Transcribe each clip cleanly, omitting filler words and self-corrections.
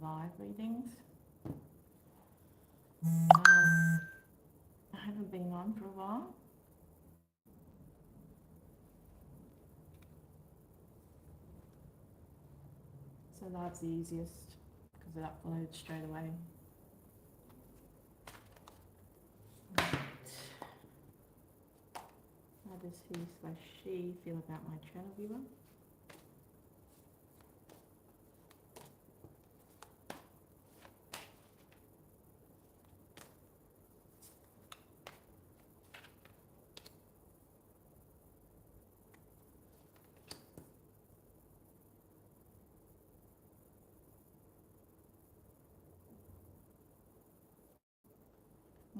live readings. I haven't been on for a while. So live's the easiest because it uploads straight away. Right. How does he/she feel about my channel viewer?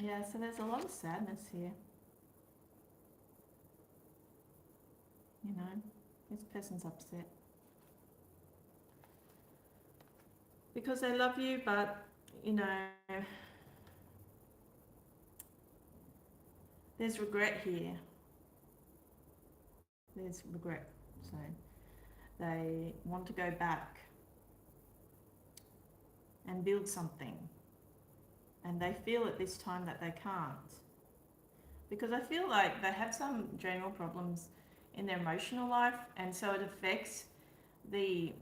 Yeah, so there's a lot of sadness here. You know, this person's upset. Because they love you, but, you know, there's regret here. There's regret. So they want to go back and build something. And they feel at this time that they can't. Because I feel like they have some general problems in their emotional life, and so it affects the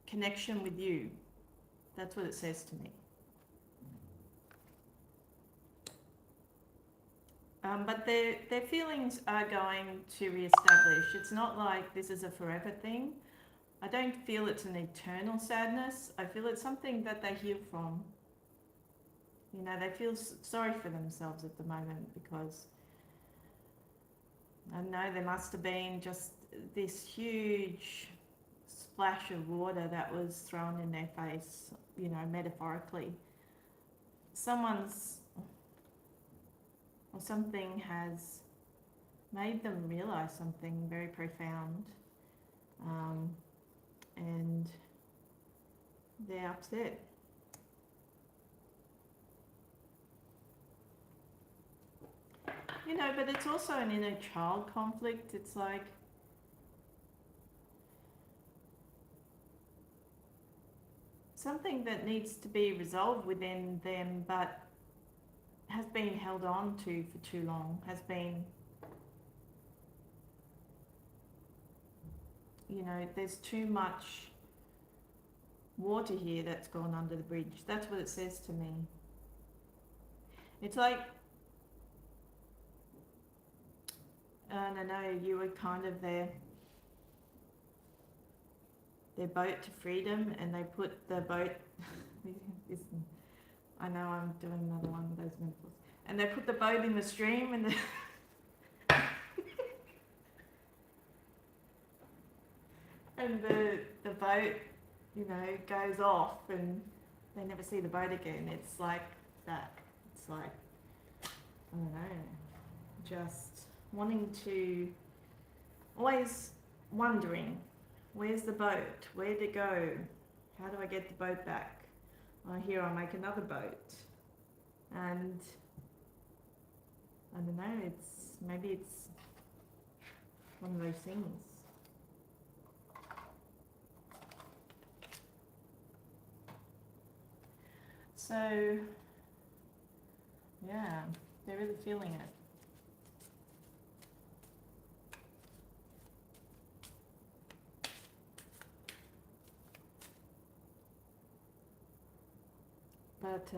connection with you. That's what it says to me. But their feelings are going to re-establish. It's not like this is a forever thing. I don't feel it's an eternal sadness. I feel it's something that they heal from. You know, they feel sorry for themselves at the moment because I know there must have been just this huge splash of water that was thrown in their face, you know, metaphorically. Someone's or something has made them realize something very profound, and they're upset. You know, but it's also an inner child conflict. It's like something that needs to be resolved within them, but has been held on to for too long, has been, you know, there's too much water here that's gone under the bridge. That's what it says to me. It's like, I don't know, you were kind of their boat to freedom, and they put the boat, I know I'm doing another one of those metaphors, and they put the boat in the stream, and the boat, you know, goes off, and they never see the boat again. It's like that. It's like, I don't know, just wanting to, always wondering, where's the boat? Where'd it go? How do I get the boat back? Oh, here, I'll make another boat. And I don't know, maybe it's one of those things. So, yeah, they're really feeling it. But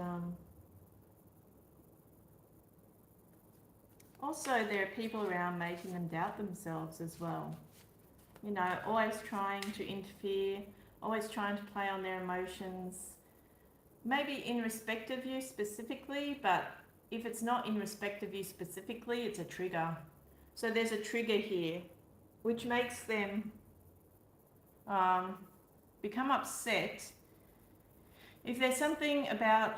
also there are people around making them doubt themselves as well. You know, always trying to interfere, always trying to play on their emotions, maybe in respect of you specifically, but if it's not in respect of you specifically, it's a trigger. So there's a trigger here, which makes them become upset if there's something about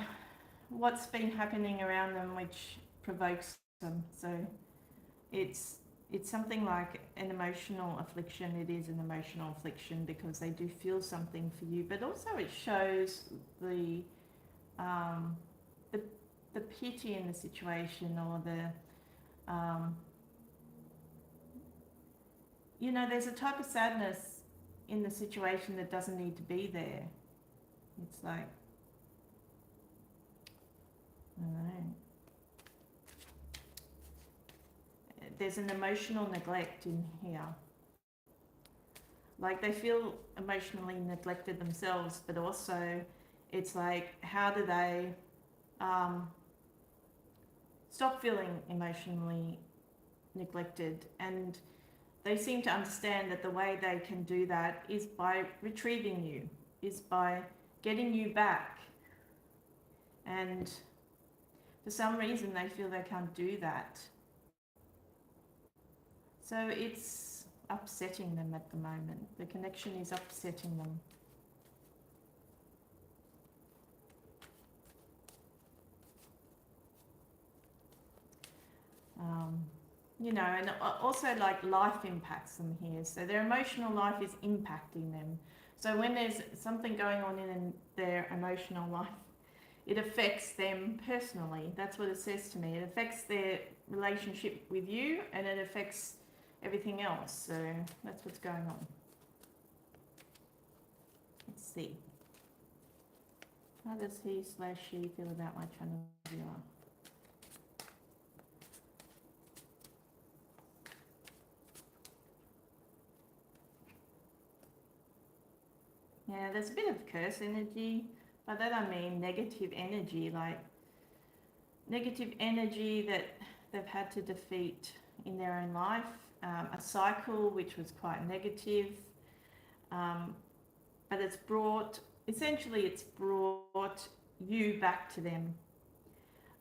what's been happening around them which provokes them. So it's something like an emotional affliction. It is an emotional affliction because they do feel something for you, but also it shows the pity in the situation, or the you know, there's a type of sadness in the situation that doesn't need to be there. It's like, I don't know. There's an emotional neglect in here. Like they feel emotionally neglected themselves, but also it's like, how do they stop feeling emotionally neglected? And they seem to understand that the way they can do that is by retrieving you, is by getting you back. And for some reason, they feel they can't do that. So it's upsetting them at the moment. The connection is upsetting them. You know, and also like life impacts them here. So their emotional life is impacting them. So when there's something going on in their emotional life, it affects them personally. That's what it says to me. It affects their relationship with you, and it affects everything else. So that's what's going on. Let's see. How does he/she feel about my channel viewer? Yeah, there's a bit of curse energy. By that I mean negative energy, like negative energy that they've had to defeat in their own life. A cycle which was quite negative, but it's brought you back to them.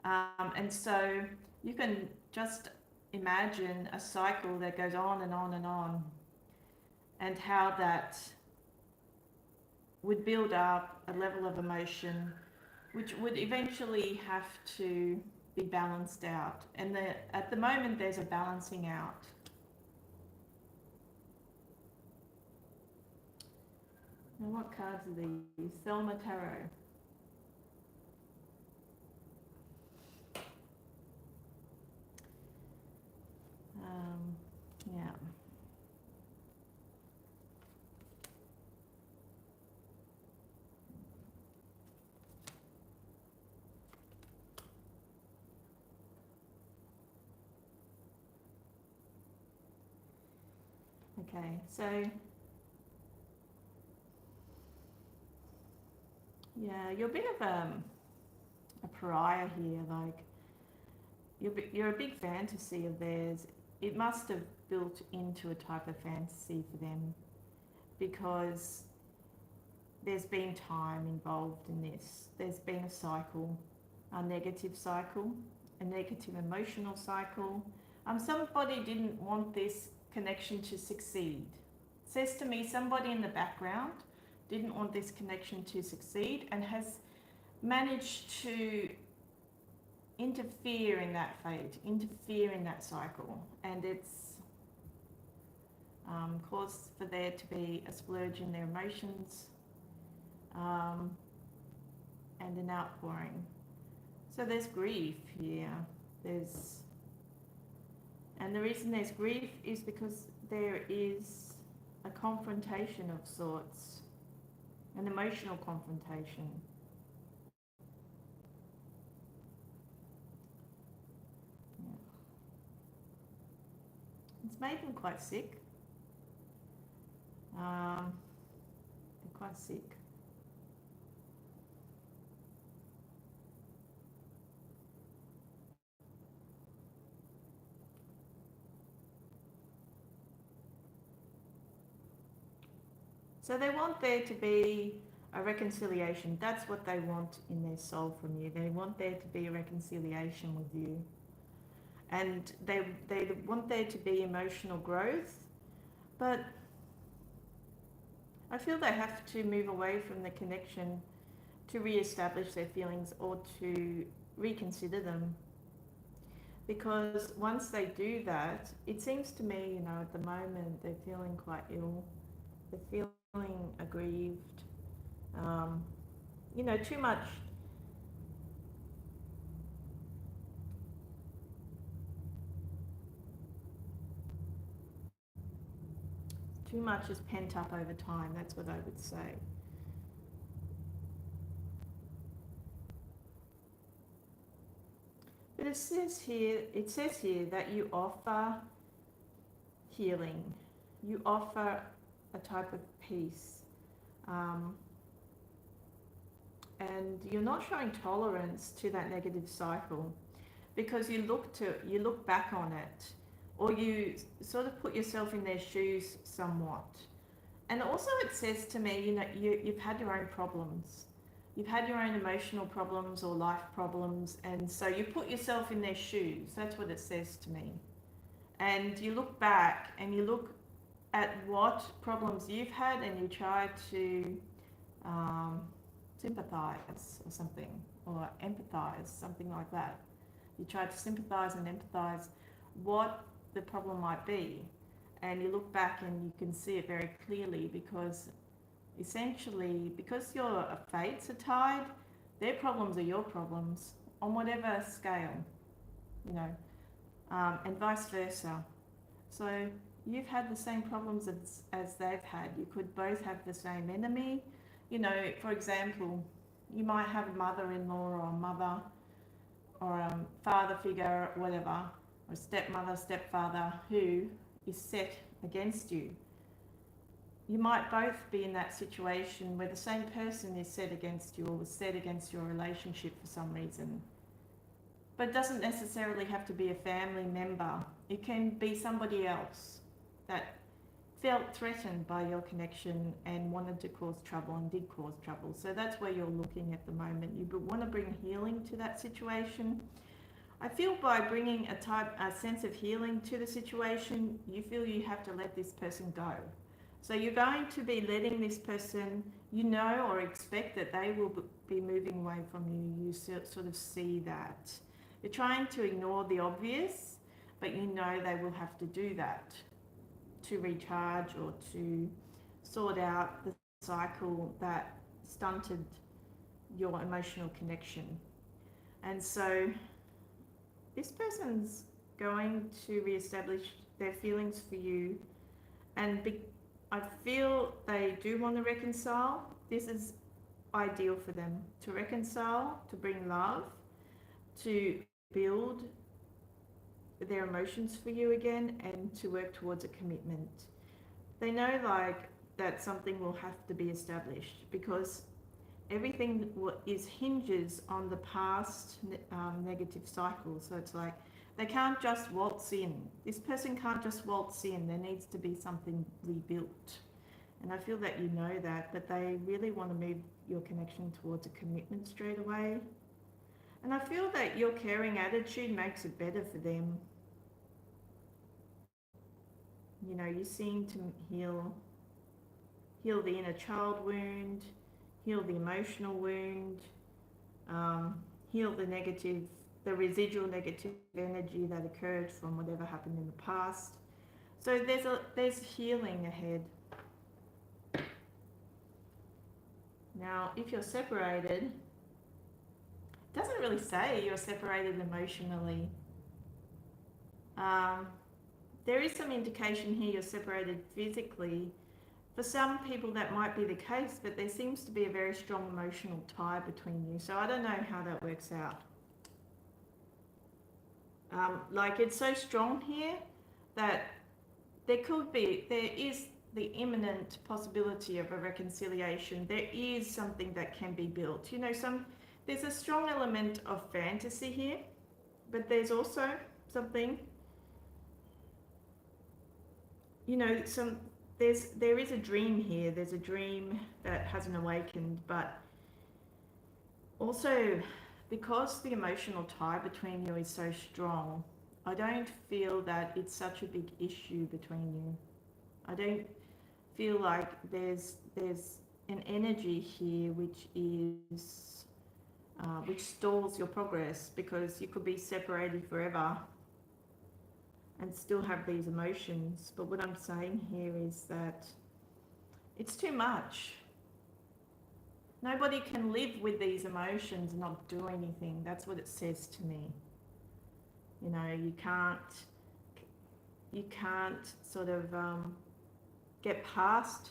And so you can just imagine a cycle that goes on and on and on, and how that would build up a level of emotion which would eventually have to be balanced out. And at the moment there's a balancing out. Now what cards are these? Thelma Tarot. Yeah. Okay, so yeah, you're a bit of a pariah here. Like you're a big fantasy of theirs. It must have built into a type of fantasy for them, because there's been time involved in this. There's been a cycle, a negative cycle, a negative emotional cycle. Somebody didn't want this connection to succeed. It says to me, somebody in the background didn't want this connection to succeed and has managed to interfere in that fate, interfere in that cycle, and it's caused for there to be a splurge in their emotions, and an outpouring. So there's grief here. And the reason there's grief is because there is a confrontation of sorts, an emotional confrontation. Yeah. It's made them quite sick. They're quite sick. So they want there to be a reconciliation. That's what they want in their soul from you. They want there to be a reconciliation with you. And they want there to be emotional growth, but I feel they have to move away from the connection to re-establish their feelings or to reconsider them. Because once they do that, it seems to me, you know, at the moment they're feeling quite ill. They're feeling aggrieved. You know, too much is pent up over time. That's what I would say. But it says here that you offer healing, you offer a type of peace, um, and you're not showing tolerance to that negative cycle because you look back on it, or you sort of put yourself in their shoes somewhat. And also it says to me, you've had your own problems. You've had your own emotional problems or life problems, and so you put yourself in their shoes. That's what it says to me. And you look back and you look at what problems you've had, and you try to um, sympathize or something, or empathize, something like that. You try to sympathize and empathize what the problem might be, and you look back and you can see it very clearly, because essentially, because your fates are tied, their problems are your problems on whatever scale, you know, and vice versa. So you've had the same problems as they've had. You could both have the same enemy. You know, for example, you might have a mother-in-law or a mother or a father figure, whatever, or a stepmother, stepfather who is set against you. You might both be in that situation where the same person is set against you or was set against your relationship for some reason. But it doesn't necessarily have to be a family member. It can be somebody else that felt threatened by your connection and wanted to cause trouble and did cause trouble. So that's where you're looking at the moment. You want to bring healing to that situation. I feel by bringing a sense of healing to the situation, you feel you have to let this person go. So you're going to be letting this person, you know, or expect that they will be moving away from you. You sort of see that. You're trying to ignore the obvious, but you know they will have to do that to recharge or to sort out the cycle that stunted your emotional connection. And so this person's going to reestablish their feelings for you, and I feel they do want to reconcile. This is ideal for them to reconcile, to bring love, to build their emotions for you again, and to work towards a commitment. They know that something will have to be established, because everything hinges on the past negative cycle. So it's like they can't just waltz in. This person can't just waltz in. There needs to be something rebuilt. And I feel that you know that, but they really want to move your connection towards a commitment straight away. And I feel that your caring attitude makes it better for them. You know, you seem to heal the inner child wound, heal the emotional wound, heal the residual negative energy that occurred from whatever happened in the past. So there's healing ahead. Now, if you're separated, it doesn't really say you're separated emotionally. There is some indication here you're separated physically. For some people that might be the case, but there seems to be a very strong emotional tie between you. So I don't know how that works out. It's so strong here that there is the imminent possibility of a reconciliation. There is something that can be built. You know, there's a strong element of fantasy here, but there's also something, you know, there is a dream here. There's a dream that hasn't awakened, but also because the emotional tie between you is so strong, I don't feel that it's such a big issue between you. I don't feel like there's an energy here which stalls your progress, because you could be separated forever and still have these emotions. But what I'm saying here is that it's too much. Nobody can live with these emotions and not do anything. That's what it says to me. You know, you can't sort of get past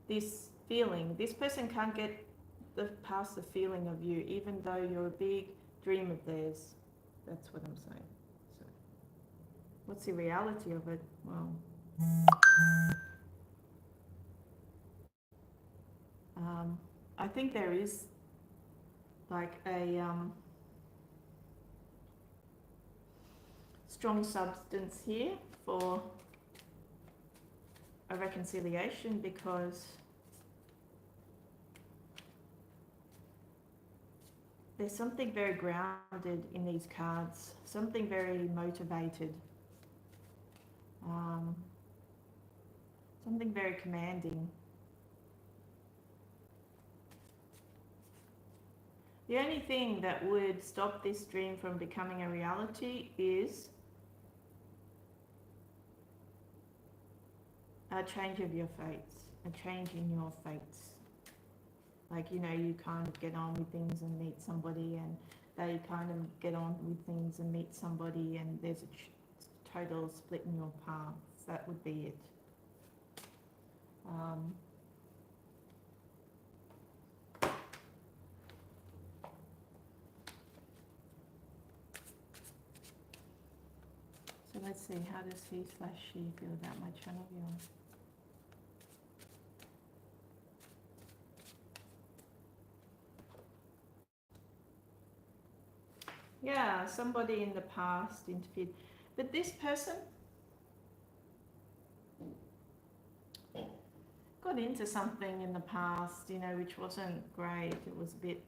this feeling. This person can't get past the feeling of you, even though you're a big dream of theirs. That's what I'm saying. So, what's the reality of it? Well, I think there is like a strong substance here for a reconciliation, because there's something very grounded in these cards, something very motivated, something very commanding. The only thing that would stop this dream from becoming a reality is a change of your fates, a change in your fates. Like, you know, you kind of get on with things and meet somebody, and they kind of get on with things and meet somebody, and there's a total split in your paths. That would be it. So let's see, how does he/she feel about my channel viewer? Yeah, somebody in the past interfered. But this person got into something in the past, you know, which wasn't great. It was a bit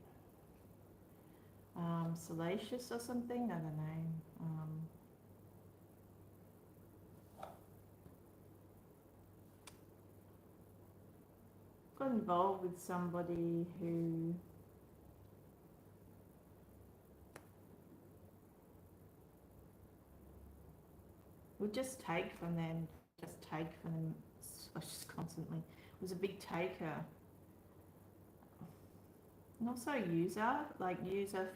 salacious or something, I don't know. Got involved with somebody who would just take from them, just constantly. Was a big taker. And also a user,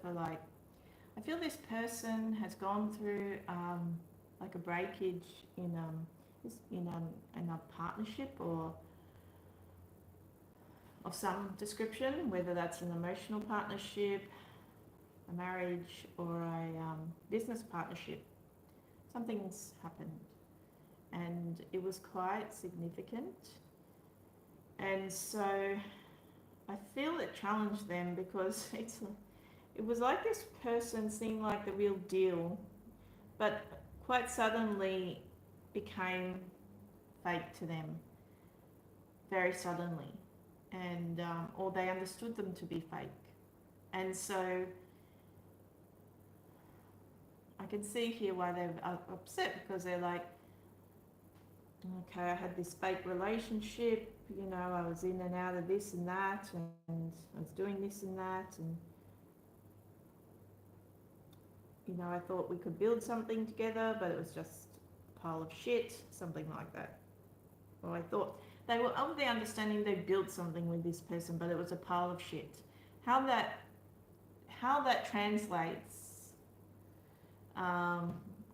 for like, I feel this person has gone through like a breakage in a partnership or of some description, whether that's an emotional partnership, a marriage, or a business partnership. Something's happened, and it was quite significant. And so I feel it challenged them, because it was like this person seemed like the real deal, but quite suddenly became fake to them, very suddenly, and or they understood them to be fake. And so I can see here why they're upset, because they're like, okay, I had this fake relationship, you know, I was in and out of this and that, and I was doing this and that, and, you know, I thought we could build something together, but it was just a pile of shit, something like that. Or I thought they were of the understanding they built something with this person, but it was a pile of shit. How that translates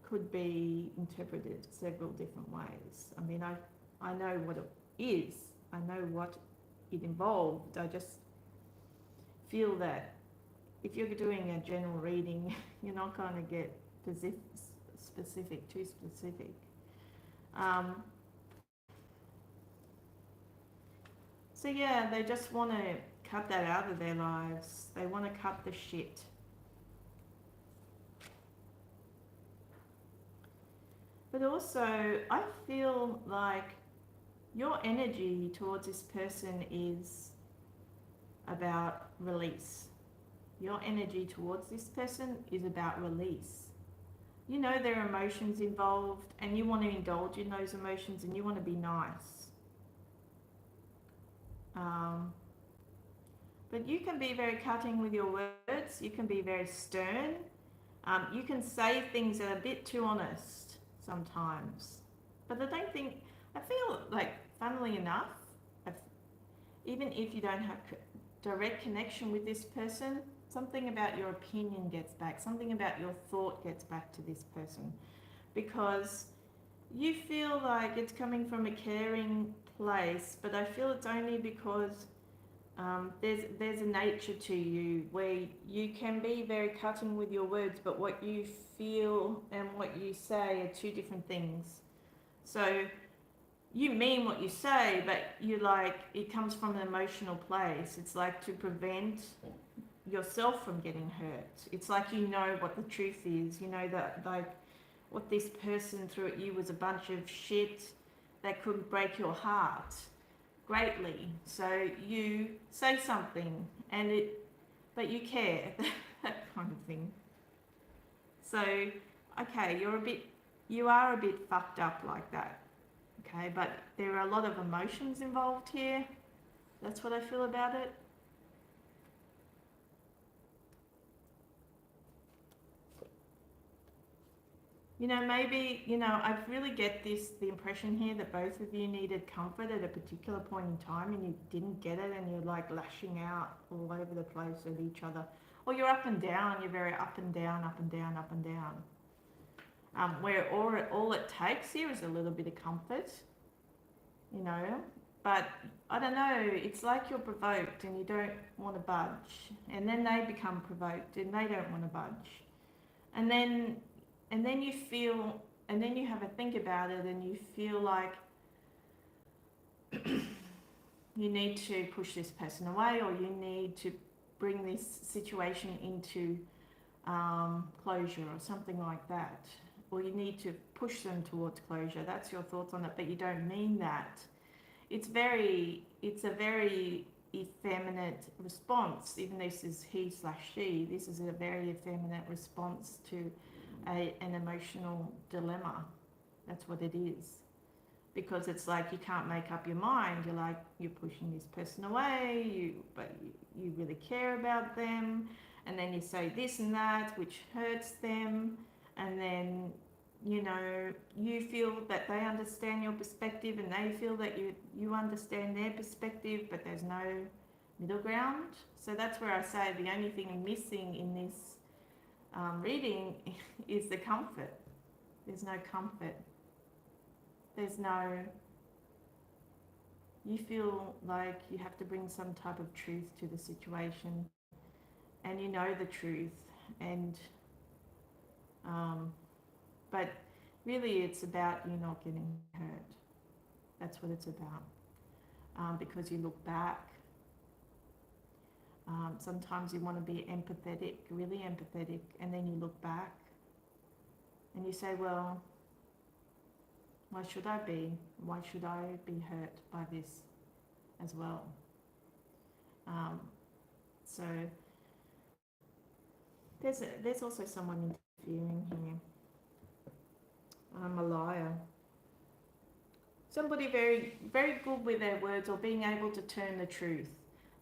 could be interpreted several different ways. I mean, I know what it is. I know what it involved. I just feel that if you're doing a general reading, you're not going to get too specific. So yeah, they just want to cut that out of their lives. They want to cut the shit. But also, I feel like your energy towards this person is about release. Your energy towards this person is about release. You know there are emotions involved, and you want to indulge in those emotions, and you want to be nice. But you can be very cutting with your words. You can be very stern. You can say things that are a bit too honest sometimes. But I feel like, funnily enough, even if you don't have direct connection with this person, something about your opinion gets back, something about your thought gets back to this person, because you feel like it's coming from a caring place, but I feel it's only because There's a nature to you where you can be very cutting with your words, but what you feel and what you say are two different things. So you mean what you say, but you like it comes from an emotional place. It's like to prevent yourself from getting hurt. It's like you know what the truth is. You know that like what this person threw at you was a bunch of shit that could break your heart greatly. So you say something and it, but you care, that kind of thing. So, okay, you are a bit fucked up like that. Okay, but there are a lot of emotions involved here. That's what I feel about it. You know, maybe, you know, I really get the impression here that both of you needed comfort at a particular point in time and you didn't get it and you're like lashing out all over the place at each other. Or you're up and down, you're very up and down, up and down, up and down. Where all it takes here is a little bit of comfort, you know, but I don't know, it's like you're provoked and you don't want to budge. And then they become provoked and they don't want to budge. And then you feel, and then you have a think about it and you feel like you need to push this person away or you need to bring this situation into closure or something like that, or you need to push them towards closure. That's your thoughts on it, but you don't mean that. It's a very effeminate response. Even though this is he slash she, this is a very effeminate response to an emotional dilemma. That's what it is. Because it's like you can't make up your mind. You're like, you're pushing this person away, but you really care about them. And then you say this and that, which hurts them. And then, you know, you feel that they understand your perspective and they feel that you understand their perspective, but there's no middle ground. So that's where I say the only thing missing in this reading is the comfort. There's no comfort. There's no, you feel like you have to bring some type of truth to the situation and you know the truth and but really it's about you not getting hurt. That's what it's about. Because you look back, sometimes you want to be empathetic, really empathetic, and then you look back and you say, well, why should I be? Why should I be hurt by this as well? So there's also someone interfering here. I'm a liar. Somebody very, very good with their words or being able to turn the truth.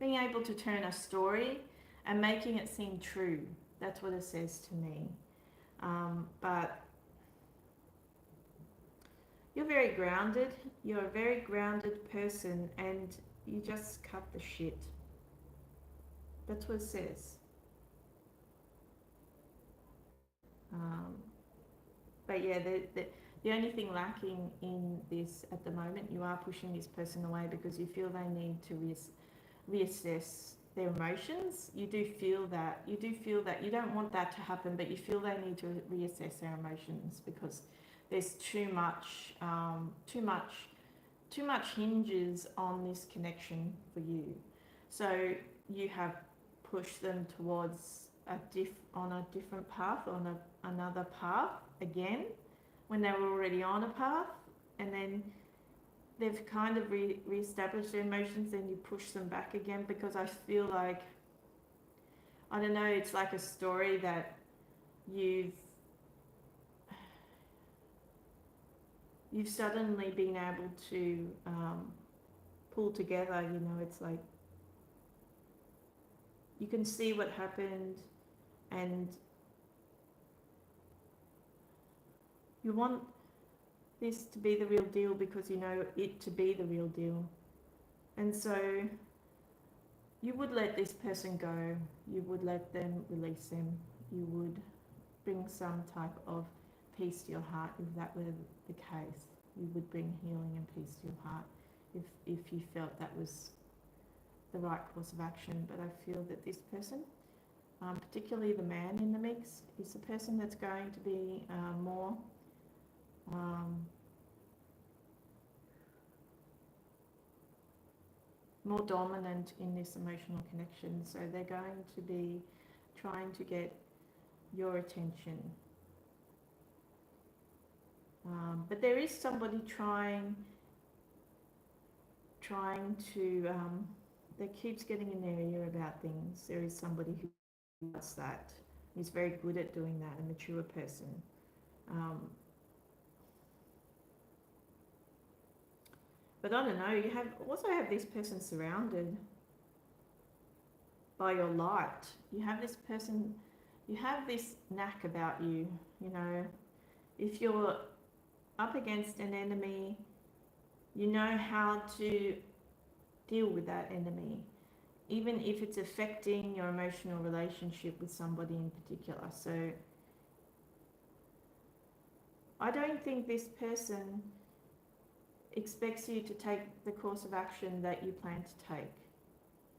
Being able to turn a story and making it seem true. That's what it says to me. But you're very grounded. You're a very grounded person and you just cut the shit. That's what it says. But yeah, the only thing lacking in this at the moment, you are pushing this person away because you feel they need to reassess their emotions. You do feel that. You do feel that. You don't want that to happen, but you feel they need to reassess their emotions because there's too much hinges on this connection for you. So you have pushed them towards on a different path, on another path again, when they were already on a path, and then they've kind of re-established their emotions, and you push them back again because I feel like, I don't know, it's like a story that you've suddenly been able to pull together, you know, it's like you can see what happened and you want this to be the real deal because you know it to be the real deal. And so you would let this person go, you would let them release them, you would bring some type of peace to your heart if that were the case. You would bring healing and peace to your heart if you felt that was the right course of action. But I feel that this person, particularly the man in the mix, is the person that's going to be more dominant in this emotional connection. So they're going to be trying to get your attention. But there is somebody trying to, that keeps getting in their ear about things. There is somebody who does that. He's very good at doing that, a mature person. But I don't know, you also have this person surrounded by your light. You have this person, you have this knack about you, you know. If you're up against an enemy, you know how to deal with that enemy, even if it's affecting your emotional relationship with somebody in particular. So I don't think this person expects you to take the course of action that you plan to take,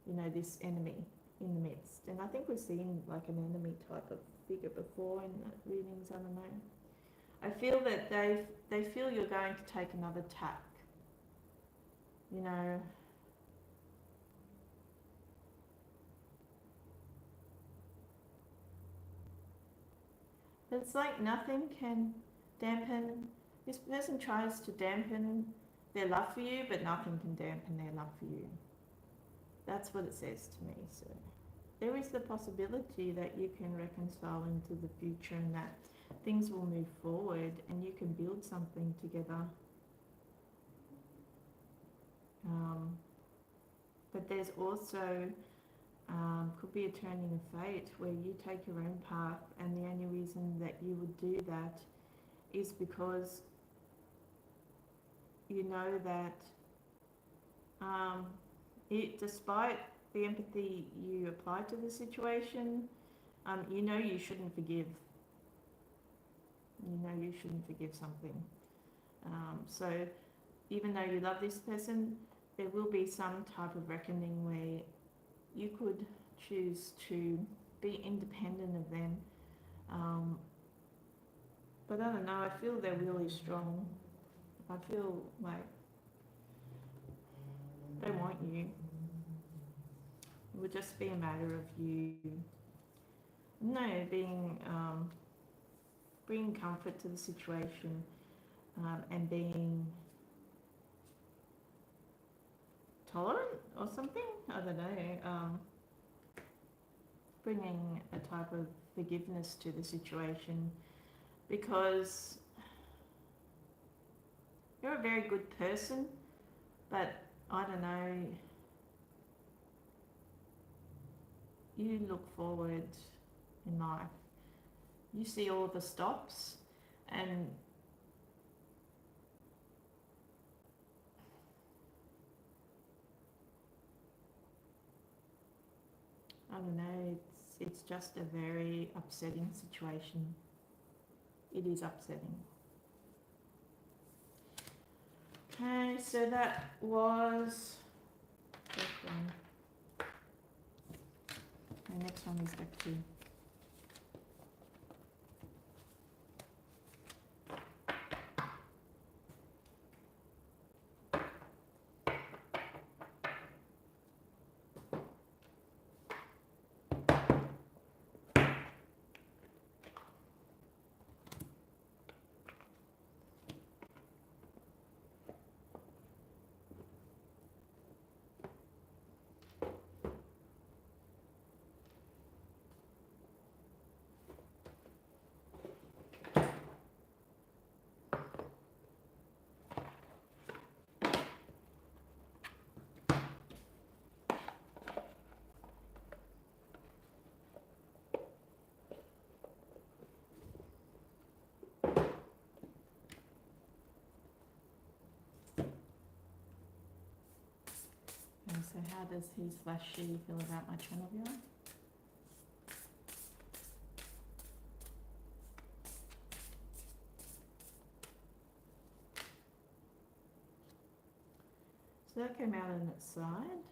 you know, this enemy in the midst. And I think we've seen like an enemy type of figure before in the readings, I don't know. I feel that they feel you're going to take another tack, you know. But it's like nothing can dampen, this person tries to dampen their love for you, but nothing can dampen their love for you. That's what it says to me. So there is the possibility that you can reconcile into the future and that things will move forward and you can build something together. But there's also could be a turning of fate where you take your own path, and the only reason that you would do that is because you know that despite the empathy you apply to the situation, you know you shouldn't forgive. You know you shouldn't forgive something. So even though you love this person, there will be some type of reckoning where you could choose to be independent of them. But I don't know, I feel they're really strong. I feel like they want you. It would just be a matter of you, bringing comfort to the situation, and being tolerant or something. I don't know. Bringing a type of forgiveness to the situation, because you're a very good person, but I don't know, you look forward in life. You see all the stops, and I don't know, it's just a very upsetting situation. It is upsetting. Okay, so that was first one. The next one is deck 2. And so how does he/she feel about my channel viewer? So that came out on its side.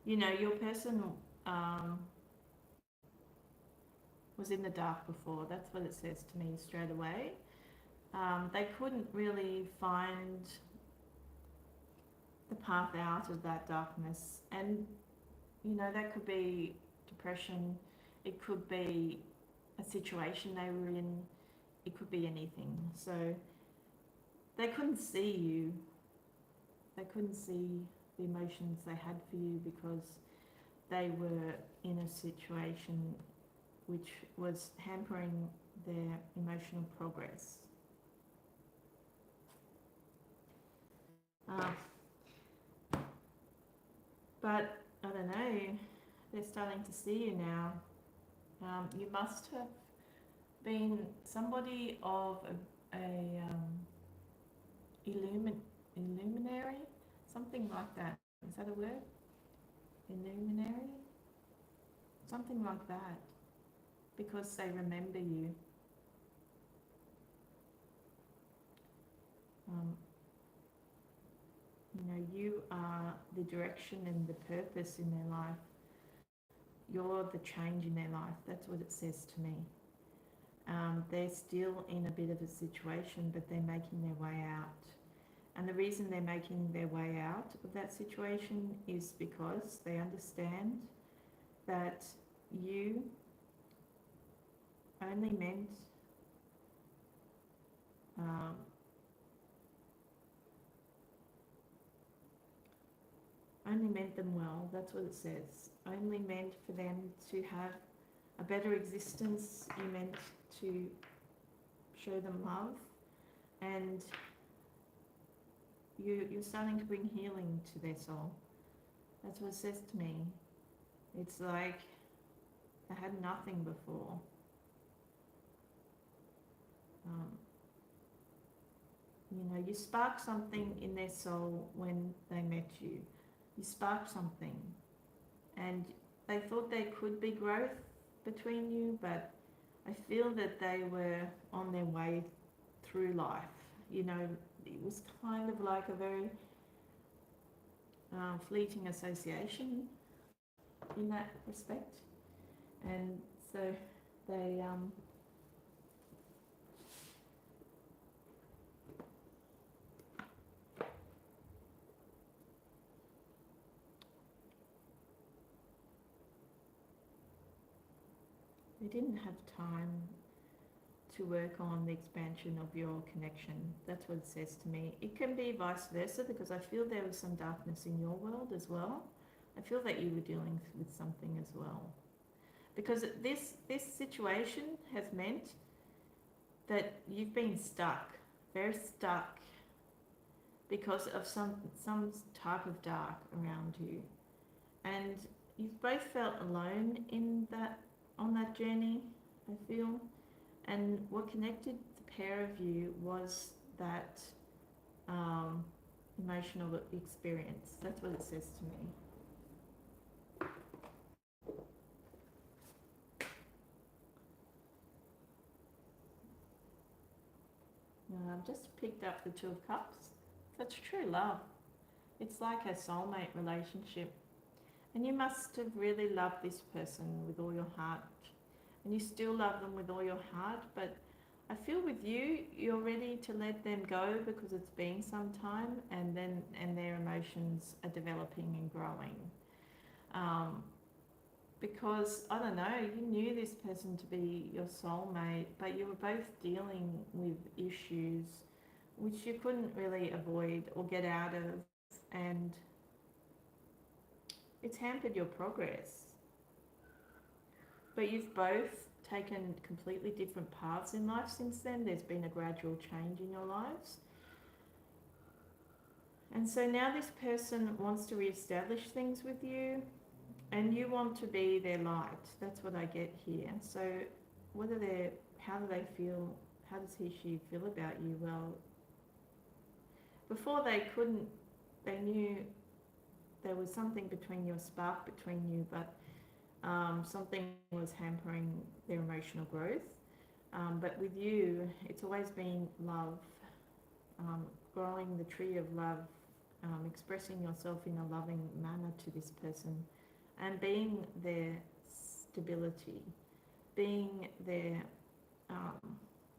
You know, your person um, was in the dark before. That's what it says to me straight away. They couldn't really find the path out of that darkness. And, you know, that could be depression, it could be a situation they were in, it could be anything. So they couldn't see you, they couldn't see the emotions they had for you because they were in a situation which was hampering their emotional progress. Um, but I don't know, they're starting to see you now. You must have been somebody of illuminary, something like that. Is that a word? Illuminary? Something like that. Because they remember you. Um, you know, you are the direction and the purpose in their life. You're the change in their life. That's what it says to me. They're still in a bit of a situation, but they're making their way out. And the reason they're making their way out of that situation is because they understand that you only meant um, only meant them well. That's what it says. Only meant for them to have a better existence. You meant to show them love, and you're starting to bring healing to their soul. That's what it says to me. It's like they had nothing before. Um, you know, you sparked something in their soul when they met you. You sparked something, and they thought there could be growth between you, but I feel that they were on their way through life. You know, it was kind of like a very fleeting association in that respect, and so they they didn't have time to work on the expansion of your connection. That's what it says to me. It can be vice versa because I feel there was some darkness in your world as well. I feel that you were dealing with something as well. Because this situation has meant that you've been stuck, very stuck, because of some type of dark around you, and you've both felt alone in that on that journey. I feel, and what connected the pair of you was that um, emotional experience. That's what it says to me. I've just picked up the Two of Cups. That's true love. It's like a soulmate relationship. And you must have really loved this person with all your heart. And you still love them with all your heart. But I feel with you, you're ready to let them go because it's been some time, and their emotions are developing and growing. Because, I don't know, you knew this person to be your soulmate, but you were both dealing with issues which you couldn't really avoid or get out of, and it's hampered your progress. But you've both taken completely different paths in life since then. There's been a gradual change in your lives. And so now this person wants to re-establish things with you, and you want to be their light. That's what I get here. So how do they feel, how does she feel about you? Well, before they knew there was something between your spark between you, but something was hampering their emotional growth. But with you, it's always been love, growing the tree of love, expressing yourself in a loving manner to this person. and being their stability, being their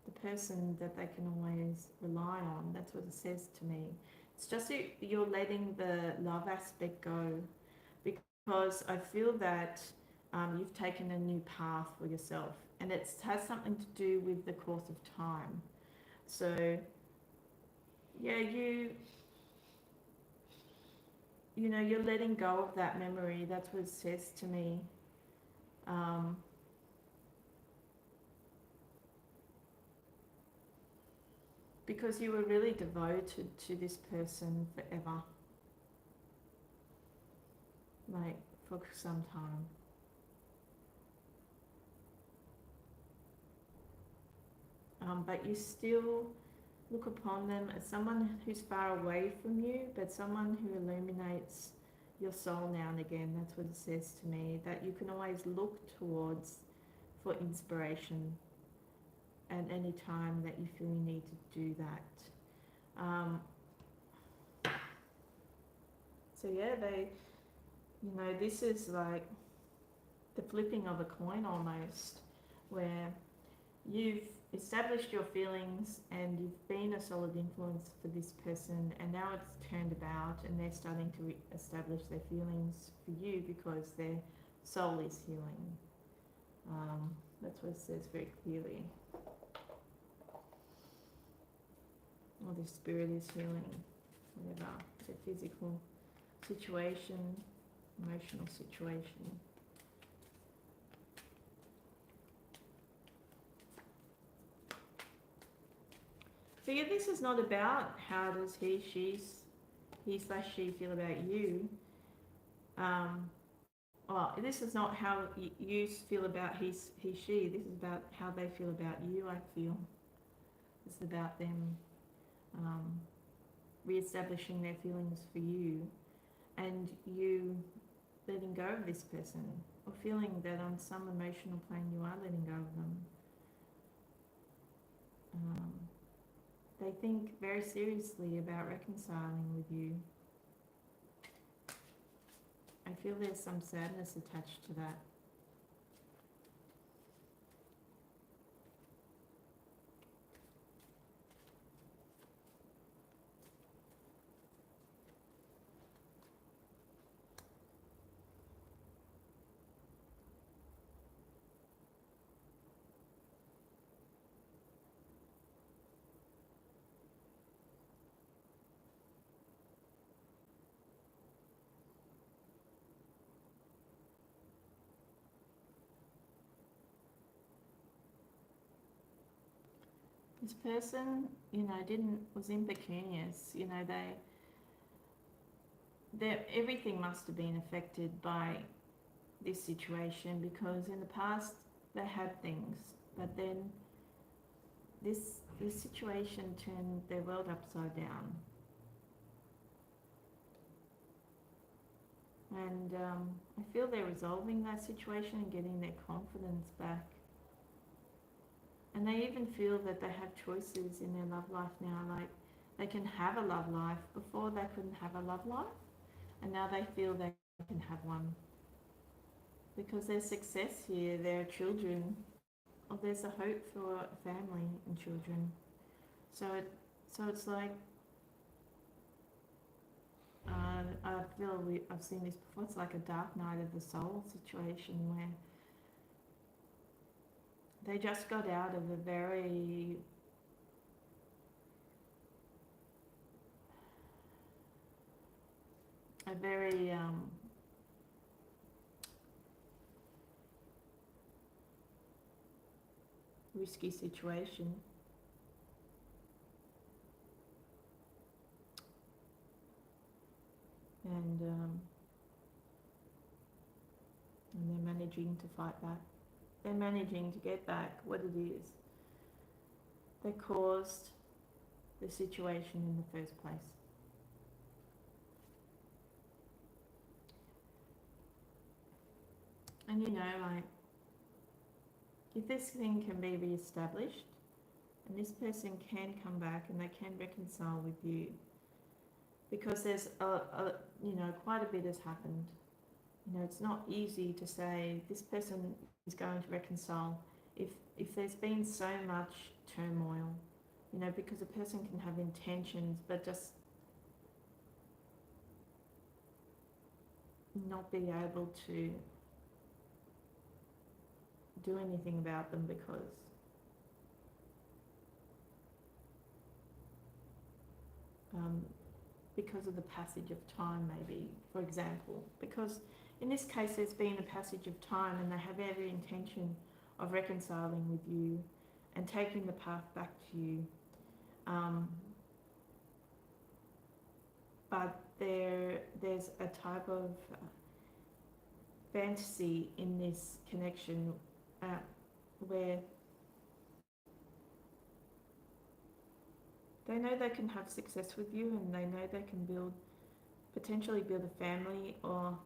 the person that they can always rely on. That's what it says to me. It's just that you're letting the love aspect go, because I feel that you've taken a new path for yourself, and it has something to do with the course of time. So yeah, you know, you're letting go of that memory. That's what it says to me. Um, because you were really devoted to this person forever, like for some time. But you still look upon them as someone who's far away from you, but someone who illuminates your soul now and again. That's what it says to me, that you can always look towards for inspiration at any time that you feel you need to do that. So yeah, this is like the flipping of a coin almost, where you've established your feelings and you've been a solid influence for this person, and now it's turned about and they're starting to establish their feelings for you because their soul is healing. That's what it says very clearly. Or the spirit is healing, whatever, the physical situation, emotional situation. So yeah, this is not about how does he/she feel about you. Well, this is not how you feel about he/she. This is about how they feel about you. I feel it's about them re-establishing their feelings for you, and you letting go of this person, or feeling that on some emotional plane you are letting go of them. They think very seriously about reconciling with you. I feel there's some sadness attached to that. This person, was impecunious. Everything must have been affected by this situation, because in the past they had things, but then this situation turned their world upside down. And I feel they're resolving that situation and getting their confidence back. And they even feel that they have choices in their love life now, like they can have a love life. Before they couldn't have a love life, and now they feel they can have one. Because there's success here, there are children, or there's a hope for a family and children. So it's like, I feel I've seen this before. It's like a dark night of the soul situation where they just got out of a very risky situation. And they're managing to fight back. They're managing to get back what it is that caused the situation in the first place. And like, if this thing can be re-established, and this person can come back and they can reconcile with you, because there's quite a bit has happened. You know, it's not easy to say this person is going to reconcile if there's been so much turmoil, you know, because a person can have intentions but just not be able to do anything about them um, because of the passage of time, maybe, for example. Because in this case, there's been a passage of time and they have every intention of reconciling with you and taking the path back to you. Um, but there's a type of fantasy in this connection uh, where they know they can have success with you and they know they can potentially build a family or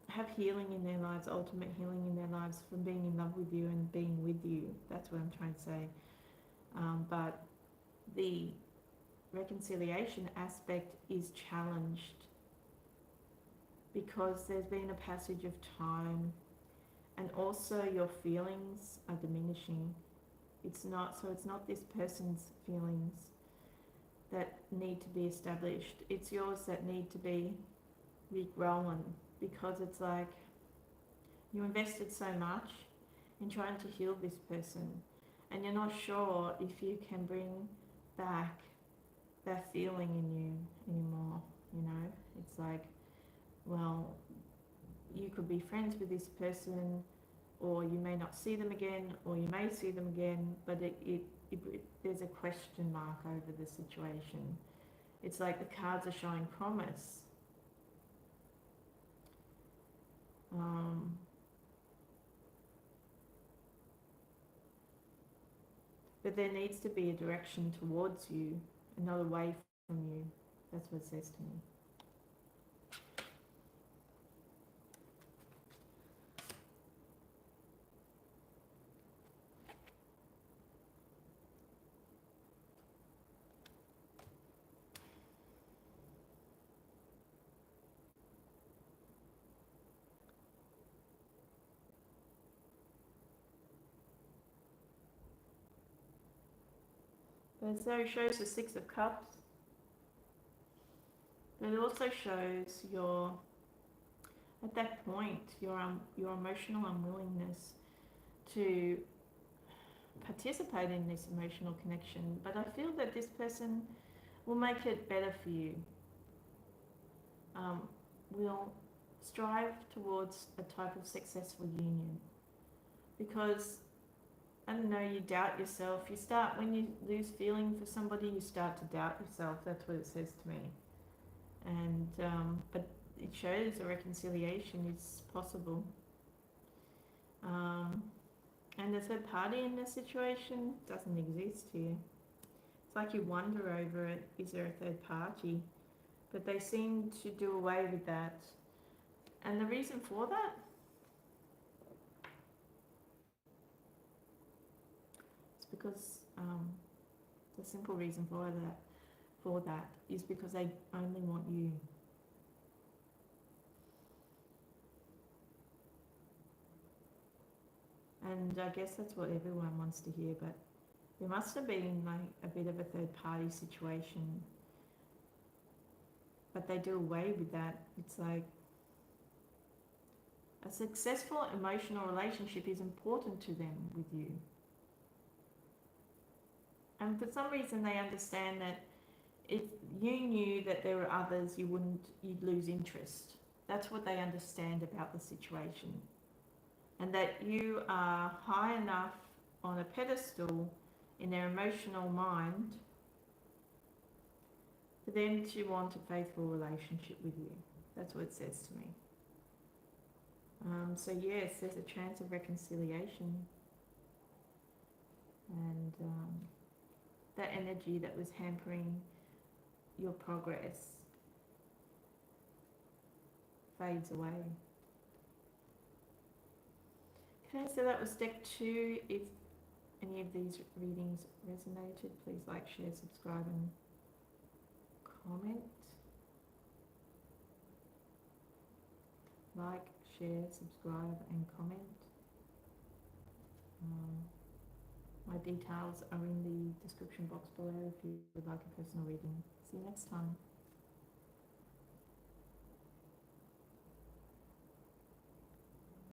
have healing in their lives, ultimate healing in their lives from being in love with you and being with you. That's what I'm trying to say. But the reconciliation aspect is challenged because there's been a passage of time and also your feelings are diminishing. It's not this person's feelings that need to be established. It's yours that need to be regrown, because it's like you invested so much in trying to heal this person and you're not sure if you can bring back that feeling in you anymore, you know? It's like, well, you could be friends with this person or you may not see them again or you may see them again, but there's a question mark over the situation. It's like the cards are showing promise. But there needs to be a direction towards you and not away from you. That's what it says to me. But so it shows the Six of Cups. But it also shows at that point, your emotional unwillingness to participate in this emotional connection. But I feel that this person will make it better for you. Will strive towards a type of successful union. Because, I don't know, you doubt yourself. When you lose feeling for somebody, you start to doubt yourself. That's what it says to me. And, but it shows a reconciliation is possible. And the third party in this situation doesn't exist here. It's like you wonder over it, is there a third party? But they seem to do away with that. And the reason for that? It's because the simple reason for that is because they only want you. And I guess that's what everyone wants to hear, but there must have been like a bit of a third party situation. But they do away with that. It's like a successful emotional relationship is important to them with you. And for some reason they understand that if you knew that there were others, you'd lose interest. That's what they understand about the situation. And that you are high enough on a pedestal in their emotional mind for them to want a faithful relationship with you. That's what it says to me. So yes, there's a chance of reconciliation. And that energy that was hampering your progress fades away. Okay, so that was deck 2. If any of these readings resonated, please like, share, subscribe and comment. like, share, subscribe, and comment. My details are in the description box below if you would like a personal reading. See you next time.